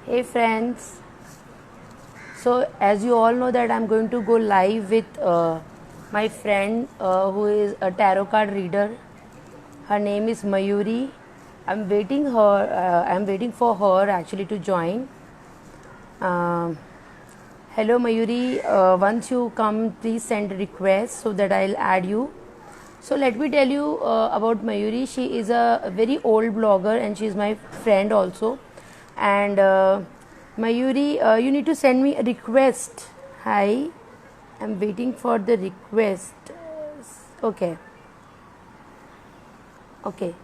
Hey friends, so as you all know that I'm going to go live with my friend who is a tarot card reader. Her name is Mayuri. I'm waiting for her actually to join. Um, Hello Mayuri, once you come please send a request so that I'll add you. So let me tell you about Mayuri. She is a very old blogger and she is my friend also. And Mayuri, you need to send me a request. Hi, I'm waiting for the request. Okay, okay.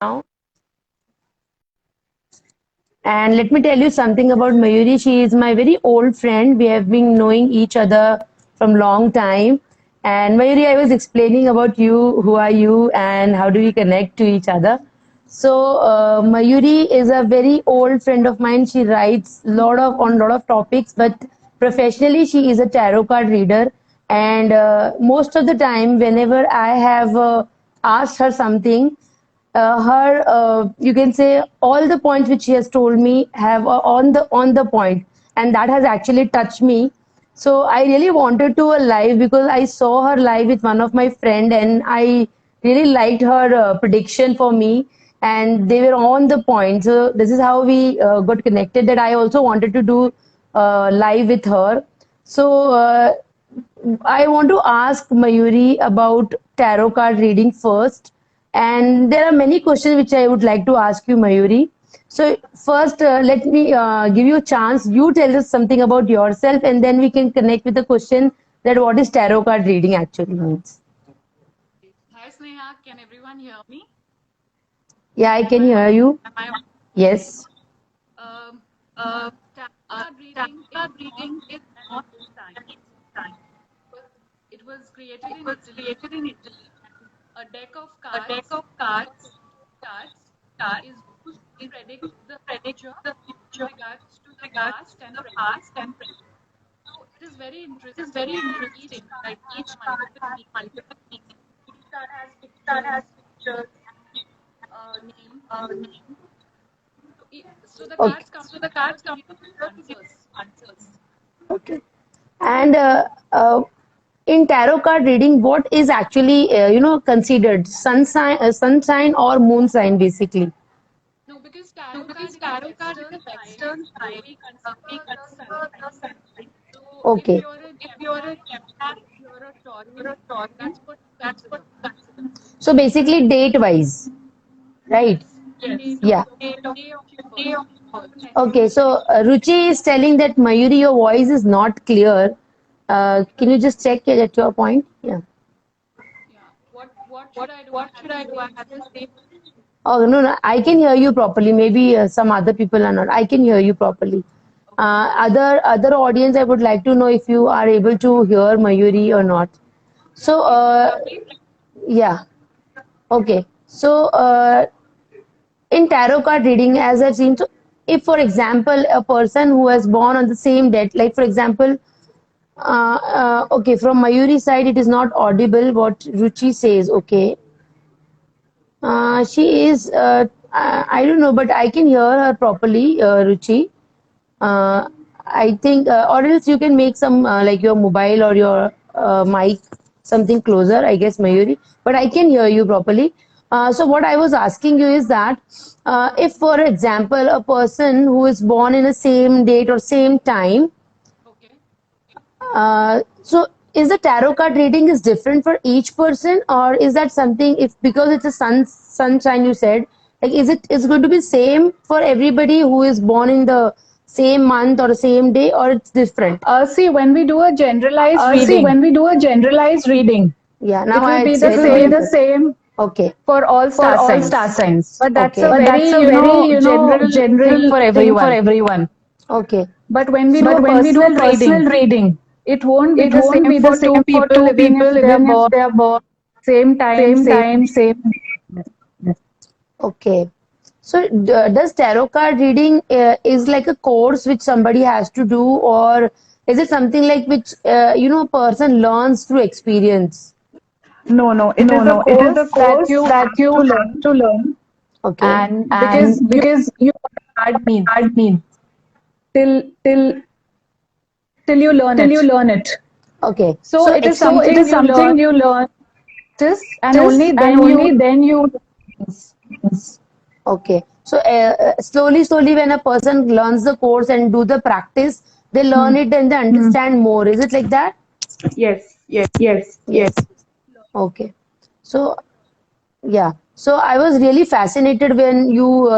Now, and let me tell you something about Mayuri. She is my very old friend. We have been knowing each other from long time. And Mayuri, I was explaining about you, who are you, and how do we connect to each other. So Mayuri is a very old friend of mine. She writes lot of topics, but professionally she is a tarot card reader. And most of the time, whenever I have asked her something, her you can say all the points which she has told me have on the point, and that has actually touched me. So I really wanted to a live because I saw her live with one of my friend, and I really liked her prediction for me, and they were on the point. So this is how we got connected, that I also wanted to do live with her. So I want to ask Mayuri about tarot card reading first. And there are many questions which I would like to ask you, Mayuri. So, first, let me give you a chance. You tell us something about yourself, and then we can connect with the question that what is tarot card reading actually means. Hi Sneha, can everyone hear me? Yeah, I Am can I hear audible? you. Yes. Um, Tarot card reading is not an Indian science, but it was created in Italy. A deck of cards is used to predict the future in regards to the past and present. So it is very interesting. Like each card has multiple meanings. Each card has pictures and a name. So the Okay. cards come together to give answers. Okay. And in tarot card reading, what is actually considered sun sign or moon sign basically? No, because tarot card is a Western science, we consider the sun signs. So if Okay. you're a Gemini, if you're a Taurus, that's what we consider. So basically, date wise, right? Yes, date of Yeah. day of your birth, Okay. NBC. So Ruchi is telling that Mayuri, your voice is not clear. Can you just check it at your point? Yeah. Yeah. What should I do? I have the same. Oh no, no, I can hear you properly. Maybe some other people are not. I can hear you properly. Okay. Other audience, I would like to know if you are able to hear Mayuri or not. Yeah, So please tell me. yeah. Okay. So in tarot card reading, as I've seen, so if for example a person who was born on the same date, like for example, okay, from Mayuri side it is not audible what Ruchi says. Okay, she is I don't know, but I can hear her properly, Ruchi. Uh, I think, or else you can make some like your mobile or your mic something closer, I guess, Mayuri. But I can hear you properly. So what I was asking you is that if, for example, a person who is born in the same date or same time, Okay. so is the tarot card reading is different for each person, or is that something if because it's a sunshine you said, like is going to be same for everybody who is born in the same month or same day, or it's different? See, when we do a generalized See, reading, when we do a generalized reading, yeah, it now will be it's the the same. same Okay, for all for star all star signs. signs. But that's Okay, a but very, that's a very general thing general for thing for everyone. everyone. Okay, But when we so do but a when we do a personal personal reading, reading, it won't be it the won't same be the for two same for people two even if people they are even if born they are born same time, same same. time, same. Okay. So, does tarot card reading is like a course which somebody has to do, or is it something like which a person learns through experience? No, no, it No, is a no, it is course a that course you that have you to have learn. to learn. Okay. And because And you because know what card means. card means. till you learn it. Okay. So it is something you learn this, and only then you. Okay. So slowly, when a person learns the course and do the practice, they learn it and they understand more. Is it like that? Yes. Yes. Okay. So yeah. So I was really fascinated when you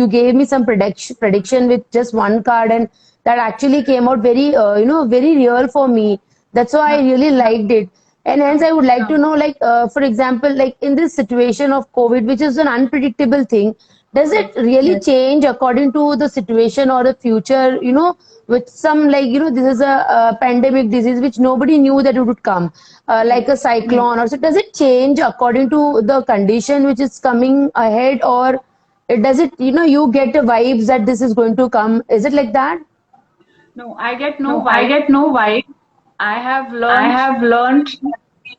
gave me some prediction with just one card, and that actually came out very very real for me. That's why I really liked it. And hence I would like to know, like for example, like in this situation of COVID, which is an unpredictable thing, does it really change according to the situation or the future? With some, like this is a pandemic disease which nobody knew that it would come, like a cyclone, or so. Does it change according to the condition which is coming ahead, or it does it? You get the vibes that this is going to come. Is it like that? No, I get No, no I vibe. get no vibe. I have I learned have learned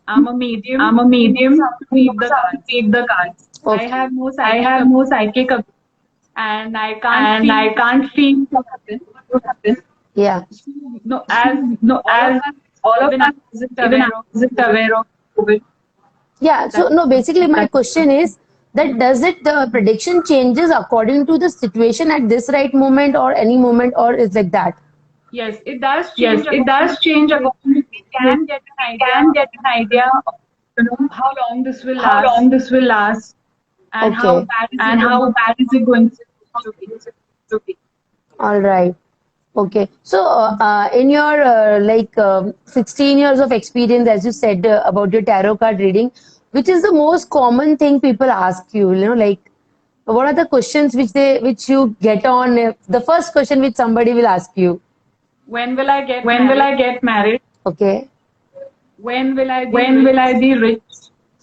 I'm a medium. I'm a Who knows medium how to who read knows the how to cards. read the cards. I Okay. have no I psychic have no psychic ability, and I can't and feel I can't feel what happens. what happens. Yeah. No, as No, all of as us, all of even I us, wasn't even I aware of wasn't aware of COVID. Yeah. So that. no, basically my question is that does it the prediction changes according to the situation at this right moment or any moment, or is like that? Yes, it does Yes, change it according to does change situation. according to We situation. can get an We idea can get of an idea of how long this will how last long this will last and how Okay. bad is it and going how bad is it going to be. to be. All right. Okay. So, in your 16 years of experience, as you said about your tarot card reading, which is the most common thing people ask you? Like, what are the questions which you get on? The first question which somebody will ask you. When will I get When will married? I get married? Okay. When will I be When rich? will I be rich?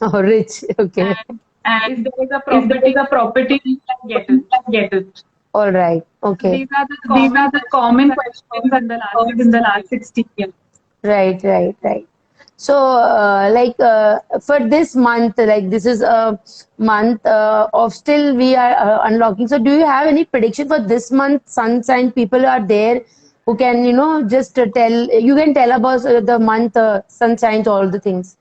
Oh, rich. Okay. And if And there is a if there is property, a property, when will I get when it? will I get it? All right. So Okay. these are the These common are the questions common that questions I've heard that in the I've last heard in the 16 last years. 16 years. Right. So, for this month, like this is a month of still we are unlocking. So, do you have any prediction for this month? Sun sign people are there who can, just you can tell about the month, sun signs, all the things.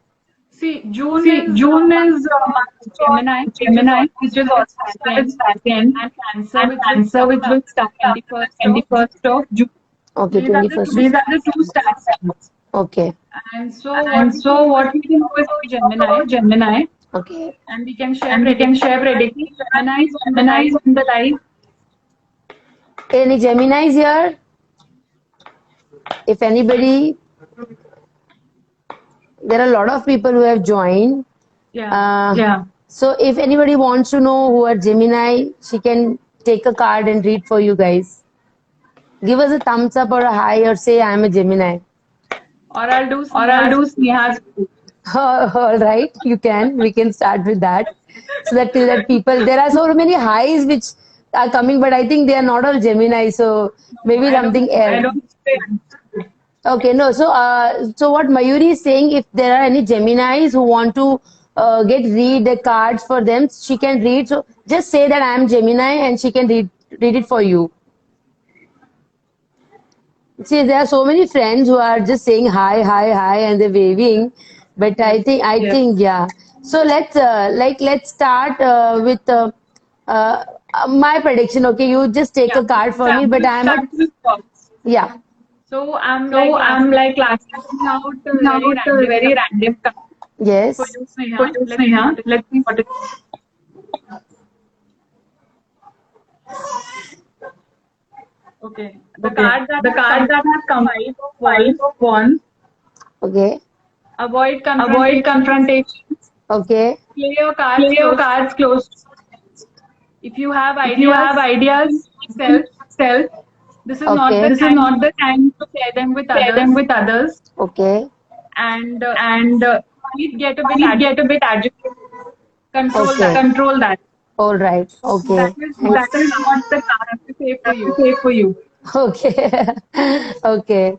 See, June See, is a June month is a for month for Gemini, Gemini, which which is will also start at its again, back end, and Cancer, and which will Cancer, start which will after start the after the 21st of June. 21st of June. Okay, These are the 21st. two These are the star two signs. star signs. Okay. And so, what And we can so, do is what we we can can do talk is about we talk Gemini, about Gemini, Okay. and we can share and we can predictions. share I predictions. think I Gemini think is on the Gemini live. is on the live. Any Geminis here? If anybody, there are a lot of people who have joined. Yeah. Yeah. So if anybody wants to know who are Gemini, she can take a card and read for you guys. Give us a thumbs up or a hi or say I'm a Gemini. Or I'll do Or I'll Sneha's. do Sneha's. All right, you can. We can start with that. So that till that people, there are so many highs which are coming, but I think they are not all Gemini. So maybe I don't. something I else. don't say. Okay, no. So what Mayuri is saying, if there are any Geminis who want to read the cards for them, she can read. So just say that I am Gemini, and she can read it for you. See, there are so many friends who are just saying hi, and they're waving. But Yes. I think, yeah. So let's start with my prediction. Okay, you just take Yeah. a card for Start me, but with I'm start a, with thoughts. yeah. So I'm like So last I'm like last out a very out a random very card random card for Yes. you, for Sneha. you, Let's see Sneha. what it Let's see what it Okay. The Okay. card that The has come card that has come, Five of Five Wands. of Wands. Okay. Avoid Avoid confrontations. confrontation. Okay. Play your cards Play your close. cards close. If you have If you have ideas, ideas, keep yourself. self. This is not the Okay. This is time not the time to share them with to share them others. with others, Okay. And and might get a bit might get a bit agitated. control Okay. that. Control that. All right. That Okay. is what That the is card what the card has to say for has to you. say for you. Okay. Okay.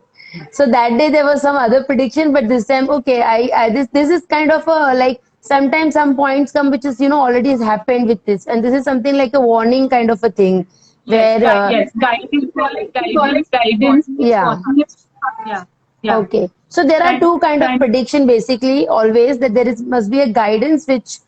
So that day there was some other prediction, but this time, okay, I this is kind of a like sometimes some points come which is already has happened with this, and this is something like a warning kind of a thing. where Yes, guidance. yeah. Yeah. Okay. So there are two kind of prediction basically always that there is must be a guidance which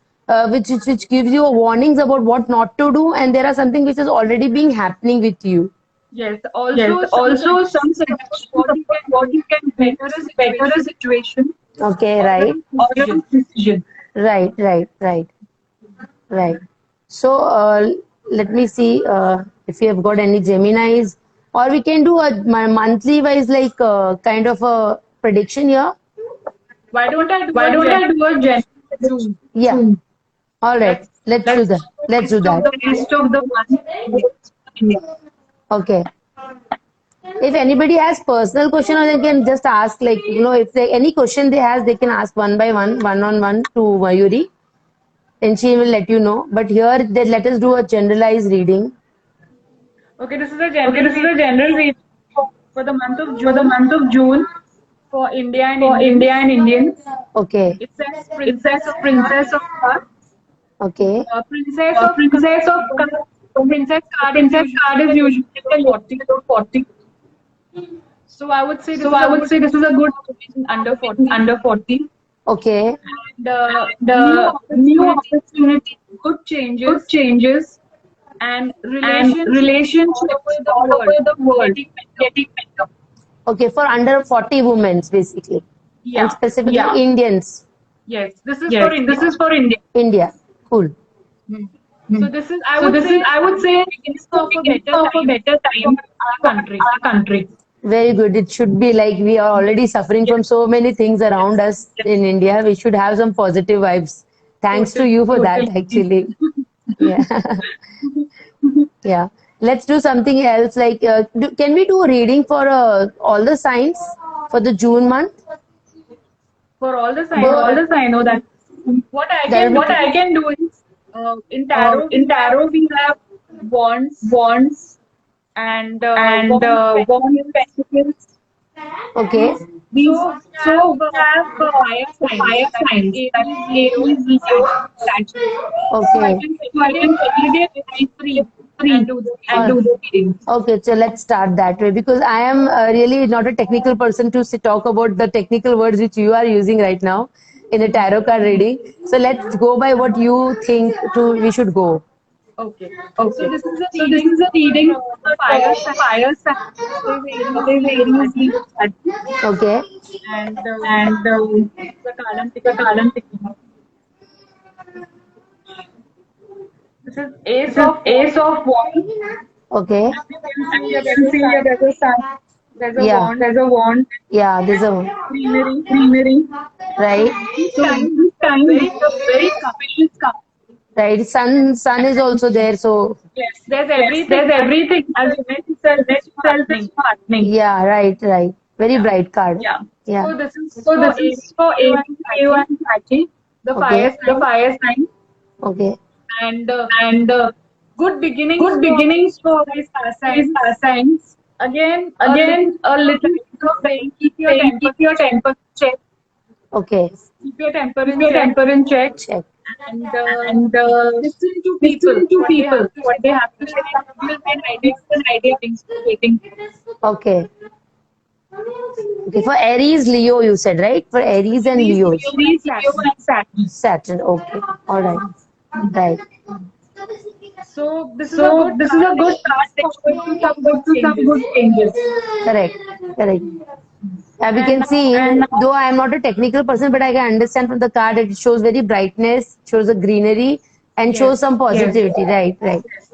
gives you a warnings about what not to do, and there are something which is already being happening with you. Yes. Yes, Also, some also some suggestions about suggestions what you about can what do you can to do better a to better a situation situation Okay, or a right. or a decision. decision. Right. So let me see if you have got any Geminis, or we can do a monthly wise like kind of a prediction here. Why don't I do Why a don't I do a January January to June? Yeah. June? All right. Let's Let's do that. Let's do rest of that. the Rest month of the towards month India. India. Okay. If anybody has personal question, or they can just ask, like, if they, any question they has, they can ask one by one on one to Mayuri, and she will let you know. But here, they let us do a generalized reading. Okay, this is a Okay, general this is a reading general reading for the month of for the June month of June for India and for India Indians. and Indians. Okay. It says It says Princess of Princess Cups. of Cups, Okay. Princess of Princess Cups. of Cups. Princess The card is princess usually card is a little usually a below little 40. below 40. So I would say this So is I a would good say this is a good woman under woman 40. under 40. Okay. And new The new opportunity, opportunity, good good changes, changes, and and relationships all relationships over the all world over the world getting better. getting better. Okay. For under 40 women, basically, and Yeah. specifically Yeah. Indians, Yes. This is for Yes, this India. is for India. India. Cool. So Hmm. this is, I So would this is, say, I would say, beginning it's the of a beginning better of a time better for time our for country. our country. Very good. It should be like we are already suffering Yes. from so many things around us in India. We should have some positive vibes. Thanks to Totally. you for that, actually. Yeah. Yeah. Let's do something else. Like, can we do a reading for all the signs for the June month? For all the For signs, all that this, I know that what I That can will what be do I is, can do is in tarot in we have tarot we have wands wands and and wand wands, pentacles. pentacles. okay. These, So we have so we have the fire the signs, fire that is signs, that Aries, is Leo, Aries, and Leo, Sagittarius. So I Okay. can So I can segregate segregate these three and three do the and All reading. do the reading. Okay, so let's start that way because I am really not a technical person to talk about the technical words which you are using right now in a tarot card reading. So let's go by what you think we should go. Okay. So Okay. this is a So this reading is a for reading the for fire sign. fire sign. That is Aries, That is Leo, and Aries, Leo, Sagittarius. Okay. And and the card I'm the picking up. card I'm picking up. This is Ace This is of Ace Wands. of Wands. Okay. As you can And see, you there's can a see sun, there's a sun, there's a Yeah. wand, there's a wand, Yeah. There's a greenery. greenery. right. So these So times this are time very is a very auspicious time. auspicious time. Right. Sun is also there. So Yes, there's Yes, everything. there's As everything. the As event the itself event is itself is happening. happening. yeah. Right. Very Yeah. bright card. Yeah. Yeah. So this is So for this is Aries, for Leo, Aries, and Leo, Saggy, and Sagittarius, the fire Okay. the sign, fire sign, Okay. and and good beginnings good for beginnings for these star these star signs. signs. Again, a little Again, a little like bit of saying, keep your temper check, Okay. keep your temper keep in your check, temper in check, Check. and and listen to people, listen to what they people, have to what say. they Some have to people say. may Some give you people may an give idea an of idea waiting. of waiting. Okay. Okay. For Aries, Leo, you said right? For Aries and Aries, Leo. Leo, and Aries, Leo, Saturn. and Saturn. Saturn. Okay. All right. Right. So this is a So good this is card a that good looks start. Let's forward to some good to some good changes. changes. Correct. Correct. We And can see, And now, though I am not a technical person, but I can understand from the card it shows very brightness, shows a greenery, and yes, shows some positivity. Right. Right. yes.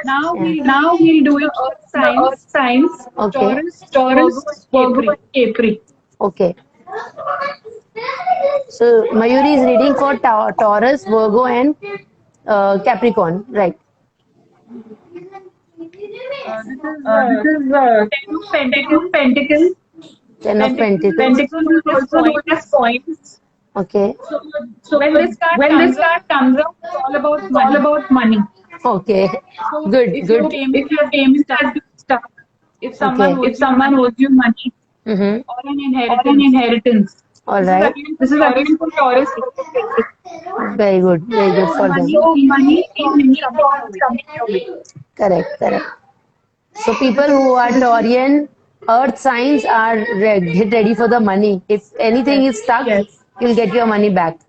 Now Yeah. we'll do now it we'll do for the it earth for the earth signs, signs, Okay. Taurus, Virgo, and Taurus, Virgo, Capri. and Capri. Okay. So Mayuri is reading for Taurus, Virgo, and Capricorn. Right. This is This is Ten of Ten of Pentacles. Pentacles. Ten of Pentacles is Pentacles. also Pentacles is known as also known as coins. coins. Okay. So So when this card when this comes up, card comes up, it's all about it's all money. about money. Okay. So Good. if your Good. payment If your has been payment stuck, has been stuck, if someone Okay. if owes you someone money owes you money Mm-hmm. or an or an inheritance, inheritance, All this is right. again for this is Taurus. again for Taurus. Very good. Very good So for them. money So in money many in forms is many coming forms your way. coming your way. Correct. Correct. So people who are Taurian earth signs are get ready for the money. If anything is stuck, you'll get your money back.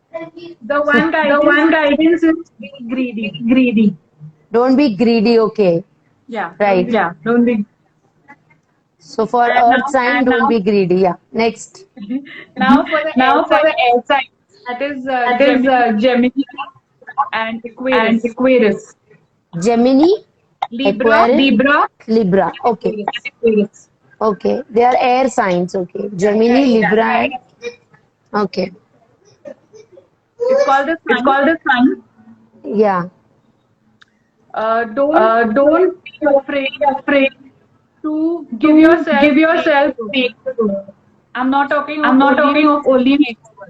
The one guidance is be greedy. Greedy. Don't be greedy, okay? Yeah. Right. Yeah. Don't be. So for earth sign, don't be greedy. Yeah. Next. Now for the air Now for sign, the air sign, that is that is Gemini and Aquarius. Gemini, Libra, Aquarius, Libra. Okay. Aquarius. Okay. They are air signs. Okay. Gemini, Libra, and okay. It's called the It's sun. called the sun. Yeah. Don't be Afraid to give to yourself give yourself makeover. I'm not talking I'm of not only talking of only makeover.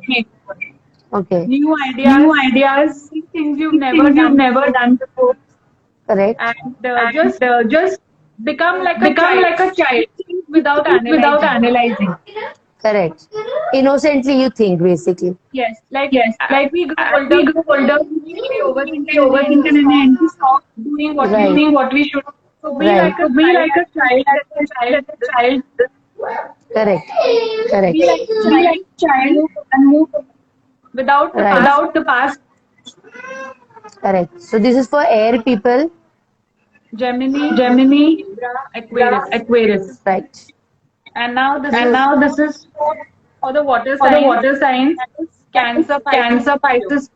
okay. New New ideas, ideas, things you've never things you've done never before, done before. Correct. and And just become like a become child like a child without without analyzing. analyzing. Correct. Innocently you think basically. Yes, like Yes. as Like we grow as older, we grow older, we overthink we and in the overthink end and in the stop end we stop doing what we doing should. what we should. So be Right. like So a be child like a child that the child that the child. Correct. Correct. be like a Be child like a and child move and move without the right. past. Without the past. Correct. So this is for air people. Gemini, Gemini, Libra, Libra, Aquarius. Aquarius. Right. And now this And is now this is for the water for the signs. water signs. That is Cancer, Pisces, Cancer, Scorpio. Pisces.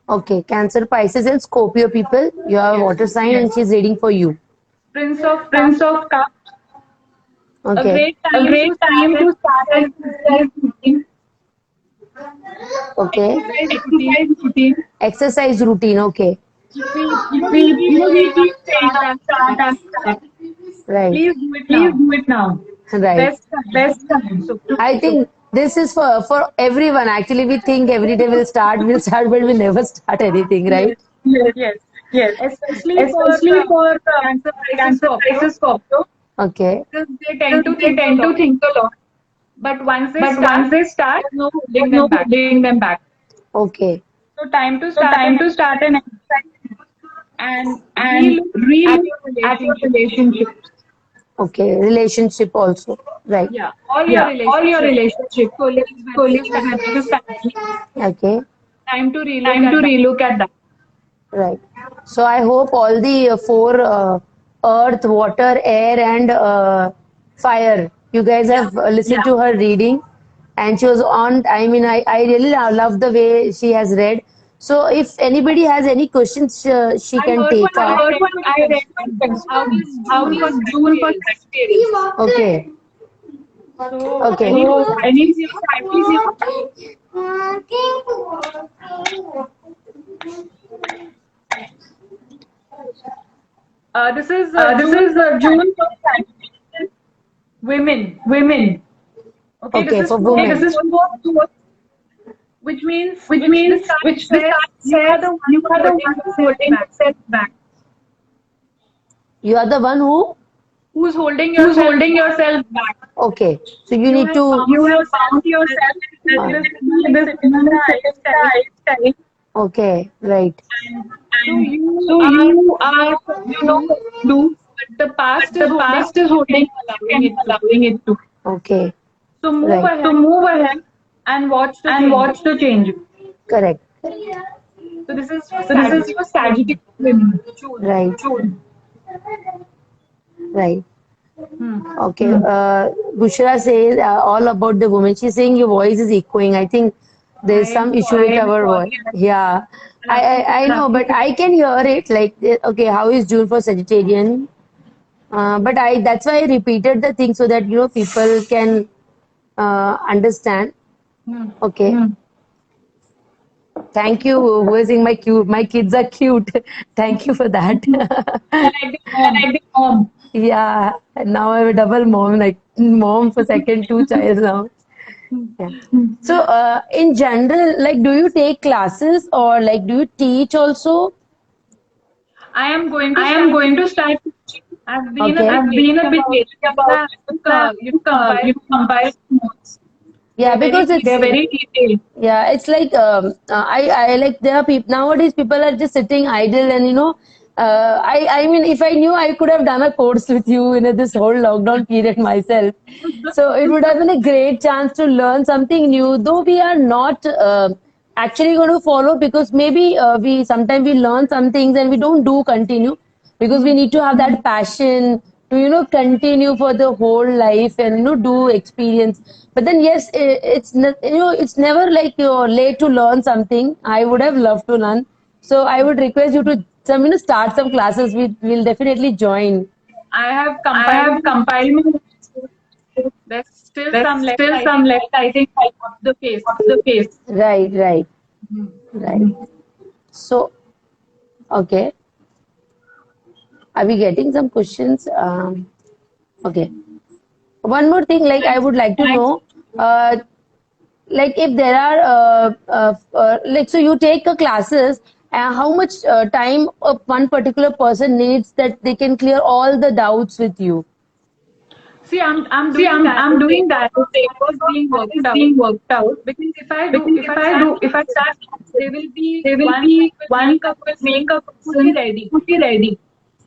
Okay, Cancer, Pisces, and Scorpio people. You have a water sign, and she's reading for you. Prince of Cups. Prince of Cups. A Okay. great A time great to start time an to start an exercise routine. Okay. exercise routine. Exercise routine. Exercise routine. Okay. We We start start that. and start. Right. Please do it Please now. do it now. Right. Best time. Best time. So I think this is for everyone. Actually, we think every day we'll start, but we never start anything, right? yes, Yes. yes. Yes. Especially for Especially for Cancer, Pisces, Cancer, Scorpio, Pisces, Scorpio. Okay. because they tend to They think a tend to lot. think a lot. But once they But start, once they start, there's no there's holding no them back. holding them back. Okay. So time to So start time to start an exercise and and relook at relook your at your relationship. relationships. Okay, relationship also. Right. Yeah, all your Yeah. All your relationships, relationship, colleagues, colleagues, members, members, family. family. Okay. Time to relook Time to at that. relook at that. Right. So I hope all the four earth, water, air, and fire. You guys have listened to her reading, and she was on. I mean, I really love the way she has read. So if anybody has any questions, she I can heard take. one. I read one I read question. one How question. is How June for is June for Sagittarius? Sagittarius? Okay. So Okay. any So any ideas? This is this June is for June for Sagittarius. women. Women. Okay, Okay, this is for for women. This is for which means which the means card which the says card you are says the one you are the holding one yourself holding back. yourself back. You are the one Who's holding who's yourself holding back? yourself back. Okay, so you You need have to found you have yourself found that yourself this that woman is this sitting in woman the is sitting in lifestyle. the lifestyle. Okay, right. So And you so are you are you know do, but the but past is the holding past is and holding allowing and it to. allowing it to. Okay, So move right. So ahead move ahead and watch the and changes. watch the change. Correct. So this is for So this is for Sagittarius Sagittarius women. women. June. Right. Right. Hmm. Okay. Bushra says all about the woman. She's saying your voice is echoing. I think there's I am some issue with sorry. our voice. Yeah. I know, but I can hear it. Like, okay, how is June for Sagittarian? But I that's why I repeated the thing so that people can understand. Hmm. Okay. Thank you. Who is saying my cute? My kids are cute. Thank you for that. I like the mom. Like the mom. Yeah. Now I'm a double mom, like mom for second two child now. Yeah. So, in general, like, do you take classes or like, do you teach also? I am going to I am start. going to start. I've been a Okay. bit I've been a waiting bit about waiting it. about I think, compile compile notes. Yeah, they're very because it's detailed. very detailed. Yeah, it's like I like there are people nowadays. People are just sitting idle and I mean, if I knew, I could have done a course with you in this whole lockdown period myself. So it would have been a great chance to learn something new, though we are not actually going to follow, because maybe we sometimes we learn some things and we don't do continue, because we need to have that passion to continue for the whole life and do experience. But then yes, it's never like you're late to learn something. I would have loved to learn, so I would request you to start some classes. We will definitely join. I have I compiled have my compiled my notes. There's still There's some left, still I some think, left, I think, of the phase. of the phase. Right, right, right. So, okay. Are we getting some questions? Okay. One more thing, like I would like to know, uh, like if there are, like, so you take a classes, how much time one particular person needs that they can clear all the doubts with you? See, I'm See, doing that. I'm The doing that. The framework is being framework worked is out, being worked out. because Because if if I start if I classes, start classes, there will be there will one be that will one make a that will make person a fully person ready. fully ready.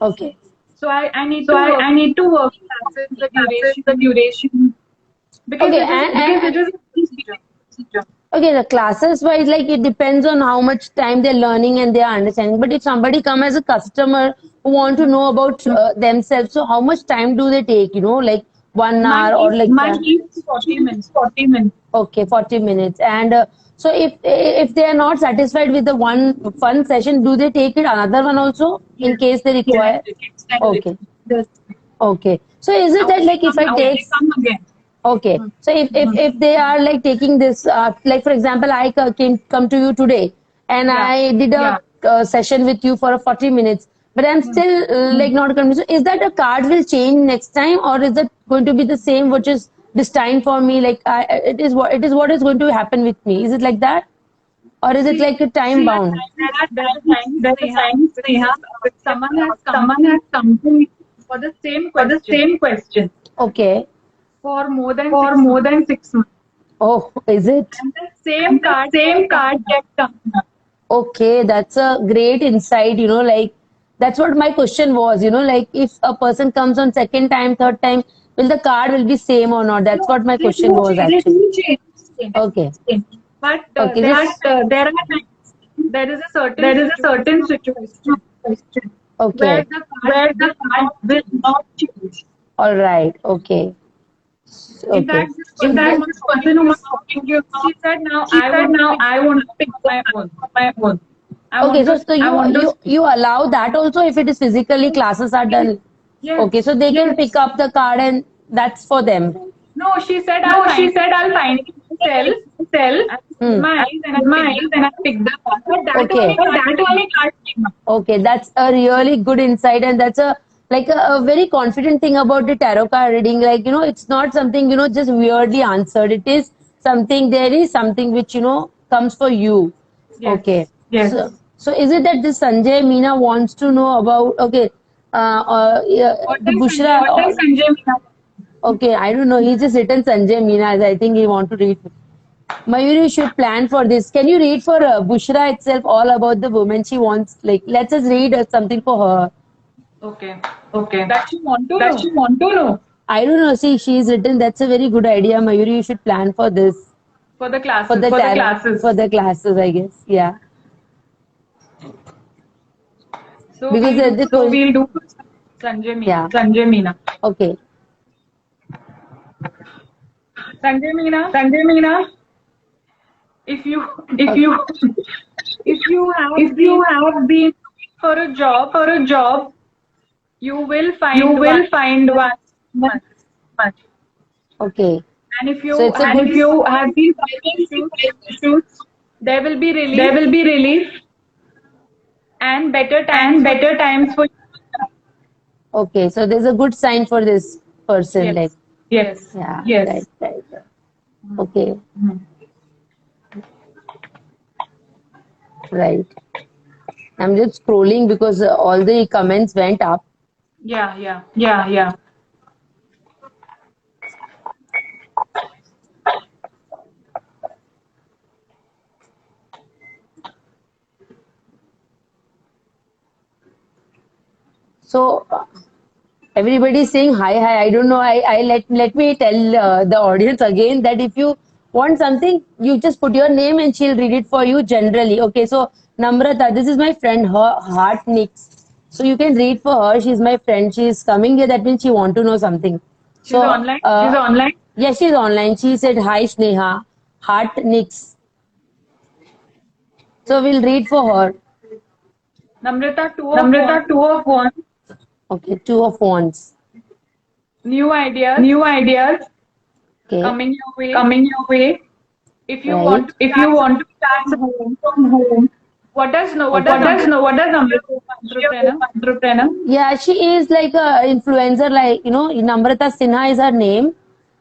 Okay. So I need So to work I need to work the classes, the classes, the duration, duration, because Okay, it is a procedure. okay, the classes wise, like it depends on how much time they're learning and they are understanding. But if somebody come as a customer who want to know about themselves, so how much time do they take? Like 1 hour Mine or each like My is 40 each minutes. 40 minutes. okay, 40 minutes. And so if they are not satisfied with the one fun session, do they take it another one also in Yes, case they require? extended. Okay, Yes. okay. So is I it that only like if come I Now again. take they come again. okay, so if they are like taking this, like for example, I come to you today, and Yeah. I did a session with you for 40 minutes, but I'm still like not convinced. So is that a card will change next time, or is it going to be the same, which is destined for me? Like it is what is going to happen with me. Is it like that, or is it See, like a time bound? there are times, There are Neha, times, Neha, if someone has come someone to has me come to me for the same for the question same question Okay. for more than for 6 months, more than 6 months, Oh, is it? and the same and the card same kept card coming up. kept coming up. Okay, that's a great insight, like that's what my question was, like if a person comes on second time, third time, will the card will be same or not? That's No, what my they question do was change. They actually. do change. Okay. But Okay, there are just But times, there are times, there is a certain there is a situation certain of situation of question question where okay. the card where the will card not will change. not change. All right. Okay. In Okay. fact, this In So person fact, who the, I'm this talking person to whom you I'm now, talking to you now, she said, now she I said, want to now pick I the want to card pick on the my card own. on my own. I okay, want so to, so I you want to you speak. you allow that also if it is physically classes are done. Yes. Okay, so they can pick up the card and that's for them. No, she said, I'll No, she find said, I'll find myself. myself. I'll close Hmm. my I eyes and close I'll my pick eyes the and I card. pick the card. But that Okay. only But card that came up. only card came up. Okay, that's a really good insight, and that's a like a very confident thing about the tarot card reading. Like, it's not something, just weirdly answered. It is something, there is something which, comes for you. Okay. Yes. Yes. So is it that this Sanjay Meena wants to know about, okay, yeah, What the does Bushra, Sanjay What does Sanjay Meena? okay, I don't know. He's just written Sanjay Meena. I think he want to read. Mayuri, you should plan for this. Can you read for Bushra itself all about the woman she wants? Like, let's just read something for her. Okay. Okay. That you want to That know you want to know I don't know. See, she's written. That's a very good idea, Mayuri. You should plan for this for the for the classes. for the tarot classes. for the classes. I guess, yeah. So Because we'll do the So we'll do Sanjay Meena. yeah. Sanjay Meena. Okay. Sanjay Meena, Sanjay Meena, if you if Okay. you if you have if you been have been for a job, for a job, you will you find one will find one month. month. Okay. And if So you it's a have And if good. been you have suffering been with health suffering with issues, health issues, there will be there relief will be relief and better times and for better times for you. Okay. So there's a good sign for this person. Like, yes, Yes. yes. yeah. Yes. Right. Right. Okay. Right. I'm just scrolling because all the comments went up. Yeah, yeah. Yeah, yeah. So everybody is saying hi, hi. I don't know. Let me tell the audience again that if you want something, you just put your name and she'll read it for you generally. Okay, so Namrata, this is my friend. Her heart nicks. So you can read for her. She's my friend. She's coming here. That means she want to know something. She's online? She's online? Yes, she's online. She said hi, Sneha. Heart nicks. So we'll read for her. Namrata, Namrata, two of wands. Okay, two of wands. new ideas New ideas. Okay. coming your way. Coming your way. If you Right. want to If you want to start from home, what does Namrata entrepreneur? entrepreneur? Yeah, she is like a influencer, like Namrata Sinha is her name.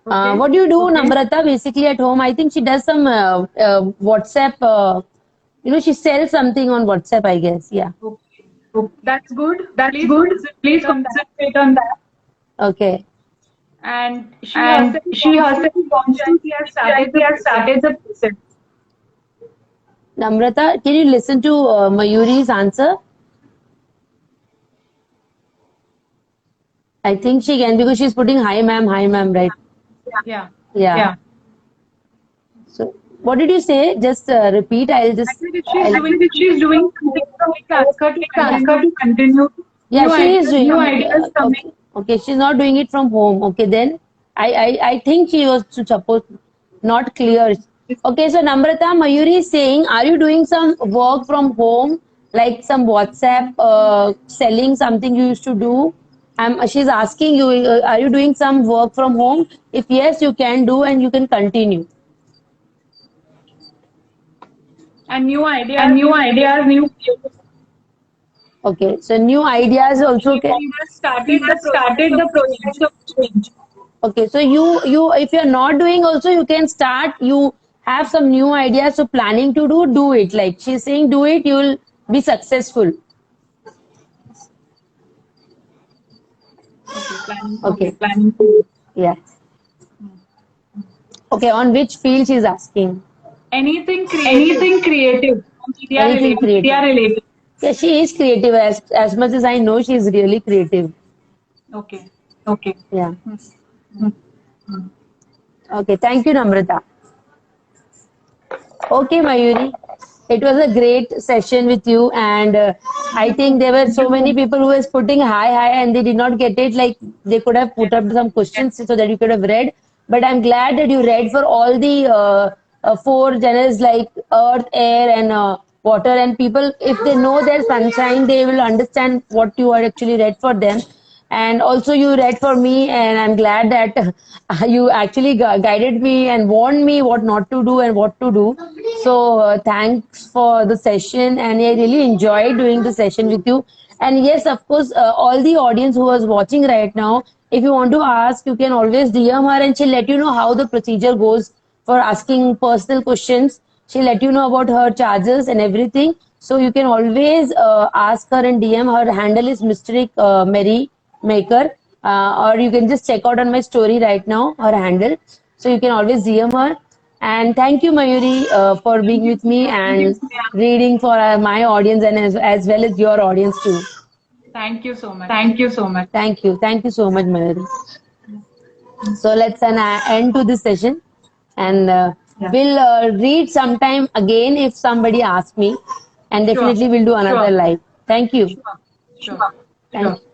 Okay. What do you do, Namrata? Basically at home, I think she does some WhatsApp. She sells something on WhatsApp, I guess. Yeah. Okay. That's good. That's Please good. Please concentrate on that. concentrate on that. Okay. And she And herself she herself wants to she has that started we the have started process. the process. Namrata, can you listen to Mayuri's answer? I think she can because she's putting hi ma'am, right? Yeah. Yeah. So, what did you say? Just repeat. I'll just. Actually, if she's I'll- doing if she's doing something from please ask her to please ask her continue. to continue. Yeah, New she is ideas doing coming. ideas coming. Okay, she's not doing it from home. Okay, then I think she was supposed not clear. Okay, so Namrata, Mayuri is saying, are you doing some work from home, like some WhatsApp selling something you used to do? She's asking you, are you doing some work from home? If yes, you can do and you can continue. And new ideas. And new ideas, new. Okay, so new ideas also can. She has started We the have process started of the process change. of change. Okay, so you if you're not doing also you can start. You have some new ideas, so planning to do it. Like she's saying, do it. You will be successful. Okay, planning to. Yeah. Okay, on which field she's asking? Anything creative. Anything creative. Media Anything related. creative. Media related. Yeah, she is creative. As much as I know, she is really creative. Okay. Okay. Yeah. Okay. Thank you, Namrata. Okay, Mayuri. It was a great session with you, and I think there were so many people who was putting hi, hi, and they did not get it. Like they could have put up some questions so that you could have read. But I'm glad that you read for all the four genres like earth, air, and water. And people, if they know their sunshine, they will understand what you are actually read for them. And also you read for me, and I'm glad that you actually guided me and warned me what not to do and what to do. So thanks for the session, and I really enjoyed doing the session with you. And yes, of course, all the audience who was watching right now, if you want to ask, you can always DM her and she'll let you know how the procedure goes for asking personal questions. She'll let you know about her charges and everything. So you can always ask her and DM. Her handle is Mysteric Mary Maker, or you can just check out on my story right now, her handle. So you can always DM her. And thank you, Mayuri, for being with me and reading for my audience and as well as your audience too. Thank you so much. Thank you so much. Thank you. Thank you so much, Mayuri. So let's end to this session, and we'll read sometime again if somebody asks me, and definitely we'll do another live. Thank you. Sure. Thank you.